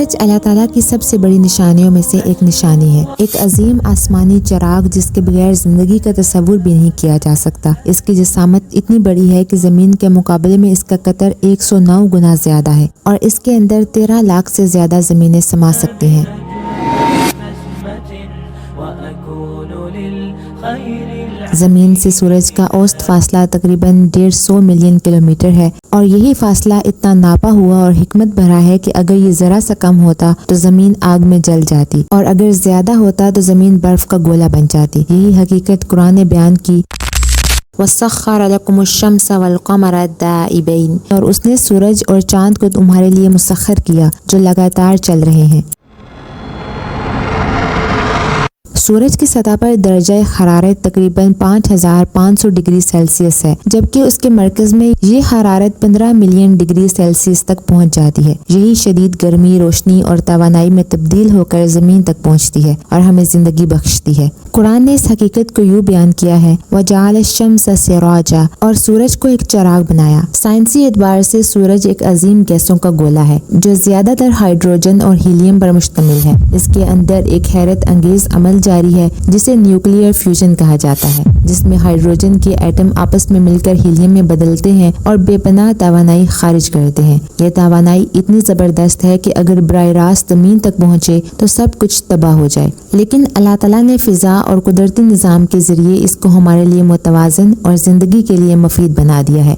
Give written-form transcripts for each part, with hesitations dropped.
سورج اللہ تعالیٰ کی سب سے بڑی نشانیوں میں سے ایک نشانی ہے، ایک عظیم آسمانی چراغ جس کے بغیر زندگی کا تصور بھی نہیں کیا جا سکتا۔ اس کی جسامت اتنی بڑی ہے کہ زمین کے مقابلے میں اس کا قطر 109 گنا زیادہ ہے، اور اس کے اندر 13 لاکھ سے زیادہ زمینیں سما سکتی ہیں۔ زمین سے سورج کا اوسط فاصلہ تقریباً 150 ملین کلومیٹر ہے، اور یہی فاصلہ اتنا ناپا ہوا اور حکمت بھرا ہے کہ اگر یہ ذرا سا کم ہوتا تو زمین آگ میں جل جاتی، اور اگر زیادہ ہوتا تو زمین برف کا گولہ بن جاتی۔ یہی حقیقت قرآن نے بیان کی، وَسَخَّرَ لَكُمُ الشَّمْسَ وَالْقَمَرَ دَائِبَيْنِ، اور اس نے سورج اور چاند کو تمہارے لیے مسخر کیا جو لگاتار چل رہے ہیں۔ سورج کی سطح پر درجہ حرارت تقریباً 5500 ڈگری سیلسیس ہے، جبکہ اس کے مرکز میں یہ حرارت 15 ملین ڈگری سیلسیس تک پہنچ جاتی ہے۔ یہی شدید گرمی، روشنی اور توانائی میں تبدیل ہو کر زمین تک پہنچتی ہے اور ہمیں زندگی بخشتی ہے۔ قرآن نے اس حقیقت کو یوں بیان کیا ہے، وَجَعَلَ الشَّمْسَ سِرَاجًا، اور سورج کو ایک چراغ بنایا۔ سائنسی اعتبار سے سورج ایک عظیم گیسوں کا گولہ ہے جو زیادہ تر ہائیڈروجن اور ہیلیم پر مشتمل ہے۔ اس کے اندر ایک حیرت انگیز عمل جاری ہے جسے نیوکلیئر فیوژن کہا جاتا ہے، جس میں ہائیڈروجن کے ایٹم آپس میں مل کر ہیلیم میں بدلتے ہیں اور بے پناہ توانائی خارج کرتے ہیں۔ یہ توانائی اتنی زبردست ہے کہ اگر براہ راست زمین تک پہنچے تو سب کچھ تباہ ہو جائے، لیکن اللہ تعالیٰ نے فضا اور قدرتی نظام کے ذریعے اس کو ہمارے لیے متوازن اور زندگی کے لیے مفید بنا دیا ہے۔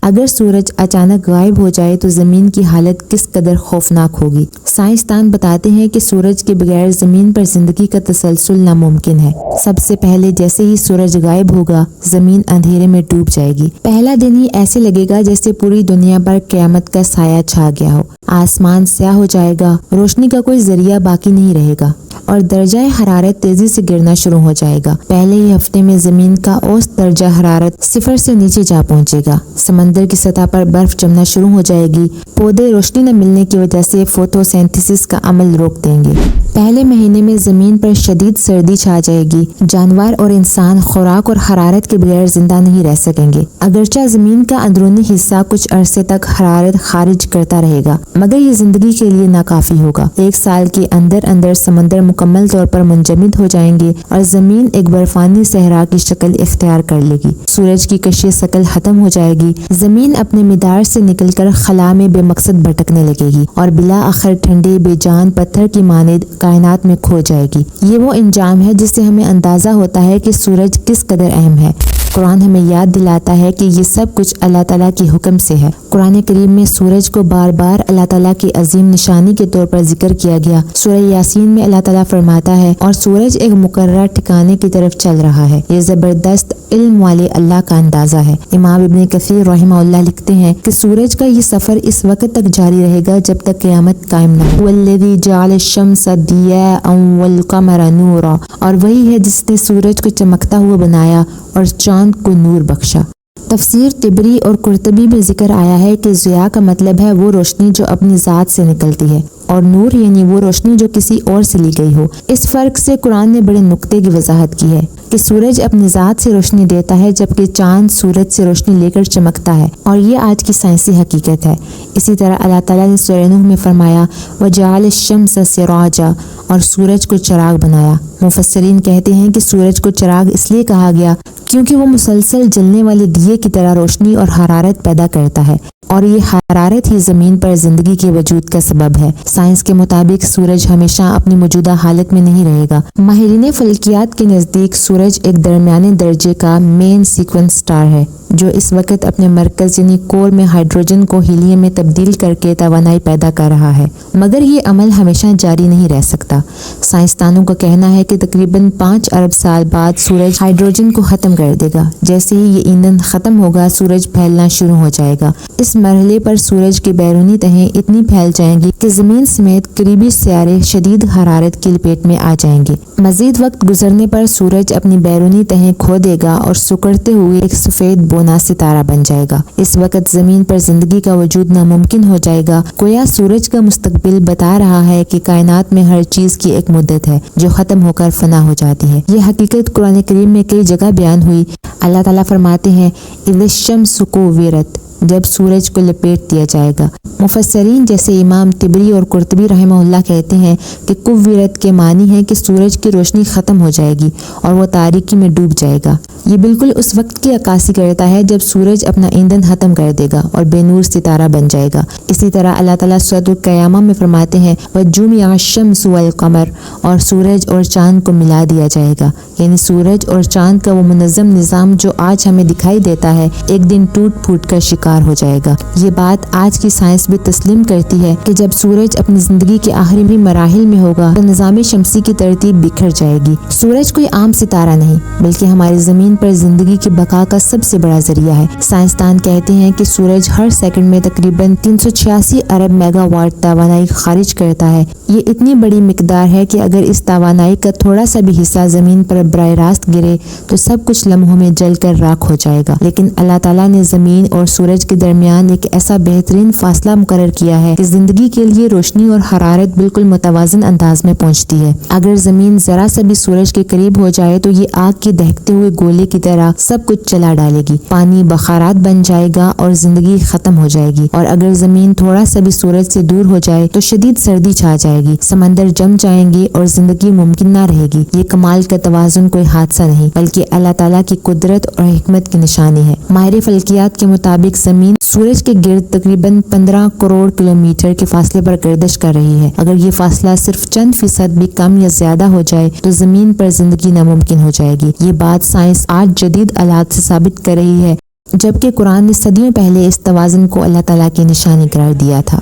اگر سورج اچانک غائب ہو جائے تو زمین کی حالت کس قدر خوفناک ہوگی۔ سائنسدان بتاتے ہیں کہ سورج کے بغیر زمین پر زندگی کا تسلسل ناممکن ہے۔ سب سے پہلے جیسے ہی سورج غائب ہوگا، زمین اندھیرے میں ڈوب جائے گی۔ پہلا دن ہی ایسے لگے گا جیسے پوری دنیا پر قیامت کا سایہ چھا گیا ہو۔ آسمان سیاہ ہو جائے گا، روشنی کا کوئی ذریعہ باقی نہیں رہے گا، اور درجہ حرارت تیزی سے گرنا شروع ہو جائے گا۔ پہلے ہی ہفتے میں زمین کا اوسط درجہ حرارت 0 سے نیچے جا پہنچے گا۔ سمندر کی سطح پر برف جمنا شروع ہو جائے گی۔ پودے روشنی نہ ملنے کی وجہ سے فوٹوسینتھسس کا عمل روک دیں گے۔ پہلے مہینے میں زمین پر شدید سردی چھا جائے گی۔ جانور اور انسان خوراک اور حرارت کے بغیر زندہ نہیں رہ سکیں گے۔ اگرچہ زمین کا اندرونی حصہ کچھ عرصے تک حرارت خارج کرتا رہے گا، مگر یہ زندگی کے لیے ناکافی ہوگا۔ 1 سال کے اندر سمندر مکمل طور پر منجمد ہو جائیں گے اور زمین ایک برفانی صحرا کی شکل اختیار کر لے گی۔ سورج کی کشش ثقل ختم ہو جائے گی۔ زمین اپنے مدار سے نکل کر خلا میں بے مقصد بھٹکنے لگے گی اور بالآخر ٹھنڈے بے جان پتھر کی مانند کائنات میں کھو جائے گی۔ یہ وہ انجام ہے جس سے ہمیں اندازہ ہوتا ہے کہ سورج کس قدر اہم ہے۔ قرآن ہمیں یاد دلاتا ہے کہ یہ سب کچھ اللہ تعالیٰ کے حکم سے ہے۔ قرآن کریم میں سورج کو بار بار اللہ تعالیٰ کی عظیم نشانی کے طور پر ذکر کیا گیا۔ سورہ یاسین میں اللہ تعالیٰ فرماتا ہے، اور سورج ایک مقررہ ٹھکانے کی طرف چل رہا ہے۔ یہ زبردست علم والے اللہ کا اندازہ ہے۔ امام ابن کثیر رحمہ اللہ لکھتے ہیں کہ سورج کا یہ سفر اس وقت تک جاری رہے گا جب تک قیامت قائم نہ ہو۔ والذی جعل الشمس ضیاء والقمر نورا، اور وہی ہے جس نے سورج کو چمکتا ہوا بنایا اور چاند کو نور بخشا۔ تفسیر طبری اور قرطبی میں ذکر آیا ہے کہ ضیاء کا مطلب ہے وہ روشنی جو اپنی ذات سے نکلتی ہے، اور نور یعنی وہ روشنی جو کسی اور سے لی گئی ہو۔ اس فرق سے قرآن نے بڑے نقطے کی وضاحت کی ہے کہ سورج اپنی ذات سے روشنی دیتا ہے جبکہ چاند سورج سے روشنی لے کر چمکتا ہے، اور یہ آج کی سائنسی حقیقت ہے۔ اسی طرح اللہ تعالیٰ نے سورہ نوح میں فرمایا، وَجَعَلَ الشَّمْسَ سِرَاجًا، اور سورج کو چراغ بنایا۔ مفسرین کہتے ہیں کہ سورج کو چراغ اس لیے کہا گیا کیونکہ وہ مسلسل جلنے والے دیے کی طرح روشنی اور حرارت پیدا کرتا ہے، اور یہ حرارت ہی زمین پر زندگی کے وجود کا سبب ہے۔ سائنس کے مطابق سورج ہمیشہ اپنی موجودہ حالت میں نہیں رہے گا۔ ماہرین فلکیات کے نزدیک سورج ایک درمیانے درجے کا مین سیکوینس سٹار ہے جو اس وقت اپنے مرکز یعنی کور میں ہائیڈروجن کو ہیلیم میں تبدیل کر کے توانائی پیدا کر رہا ہے، مگر یہ عمل ہمیشہ جاری نہیں رہ سکتا۔ سائنسدانوں کا کہنا ہے کہ تقریباً 5 ارب سال بعد سورج ہائیڈروجن کو ختم کر دے گا۔ جیسے ہی یہ ایندھن ختم ہوگا، سورج پھیلنا شروع ہو جائے گا۔ اس مرحلے پر سورج کی بیرونی تہیں اتنی پھیل جائیں گی کہ زمین سمیت قریبی سیارے شدید حرارت کی لپیٹ میں آ جائیں گے۔ مزید وقت گزرنے پر سورج اپنی بیرونی تہیں کھو دے گا اور سکڑتے ہوئے ایک سفید بونا ستارہ بن جائے گا۔ اس وقت زمین پر زندگی کا وجود ناممکن ہو جائے گا۔ گویا سورج کا مستقبل بتا رہا ہے کہ کائنات میں ہر چیز کی ایک مدت ہے جو ختم ہو کر فنا ہو جاتی ہے۔ یہ حقیقت قرآن کریم میں کئی جگہ بیان ہوئی۔ اللہ تعالیٰ فرماتے ہیں، اِذَا الشَّمْسُ كُوِّرَتْ، جب سورج کو لپیٹ دیا جائے گا۔ مفسرین جیسے امام طبری اور قرطبی رحمہ اللہ کہتے ہیں کہ کویرت کے معنی ہے کہ سورج کی روشنی ختم ہو جائے گی اور وہ تاریکی میں ڈوب جائے گا۔ یہ بالکل اس وقت کی عکاسی کرتا ہے جب سورج اپنا ایندھن ختم کر دے گا اور بے نور ستارہ بن جائے گا۔ اسی طرح اللہ تعالیٰ سورۃ القیامہ میں فرماتے ہیں وَجُمِعَ الشَّمْسُ وَالْقَمَرُ، اور سورج اور چاند کو ملا دیا جائے گا، یعنی سورج اور چاند کا وہ منظم نظام جو آج ہمیں دکھائی دیتا ہے ایک دن ٹوٹ پھوٹ کر شکار ہو جائے گا۔ یہ بات آج کی سائنس بھی تسلیم کرتی ہے کہ جب سورج اپنی زندگی کے آخری مراحل میں ہوگا تو نظام شمسی کی ترتیب بکھر جائے گی۔ سورج کوئی عام ستارہ نہیں بلکہ ہماری زمین پر زندگی کی بقا کا سب سے بڑا ذریعہ ہے۔ سائنسدان کہتے ہیں کہ سورج ہر سیکنڈ میں تقریباً 386 ارب میگا واٹ توانائی خارج کرتا ہے۔ یہ اتنی بڑی مقدار ہے کہ اگر اس توانائی کا تھوڑا سا بھی حصہ زمین پر براہ راست گرے تو سب کچھ لمحوں میں جل کر راکھ ہو جائے گا۔ لیکن اللہ تعالیٰ نے زمین اور سورج کے درمیان ایک ایسا بہترین فاصلہ مقرر کیا ہے کہ زندگی کے لیے روشنی اور حرارت بالکل متوازن انداز میں پہنچتی ہے۔ اگر زمین ذرا سا بھی سورج کے قریب ہو جائے تو یہ آگ کے دہتے ہوئے گولے کی طرح سب کچھ جلا ڈالے گی، پانی بخارات بن جائے گا اور زندگی ختم ہو جائے گی۔ اور اگر زمین تھوڑا سا بھی سورج سے دور ہو جائے تو شدید سردی چھا جائے گی، سمندر جم جائیں گے اور زندگی ممکن نہ رہے گی۔ یہ کمال کا توازن کوئی حادثہ نہیں بلکہ اللہ تعالیٰ کی قدرت اور حکمت کی نشانی ہے۔ ماہر فلکیات کے مطابق زمین سورج کے گرد تقریباً 15 کروڑ کلومیٹر کے فاصلے پر گردش کر رہی ہے۔ اگر یہ فاصلہ صرف چند فیصد بھی کم یا زیادہ ہو جائے تو زمین پر زندگی ناممکن ہو جائے گی۔ یہ بات سائنس آج جدید آلات سے ثابت کر رہی ہے، جبکہ قرآن نے صدیوں پہلے اس توازن کو اللہ تعالیٰ کی نشانی قرار دیا تھا۔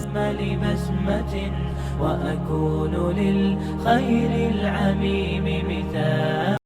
وأكون للخير العميم مثال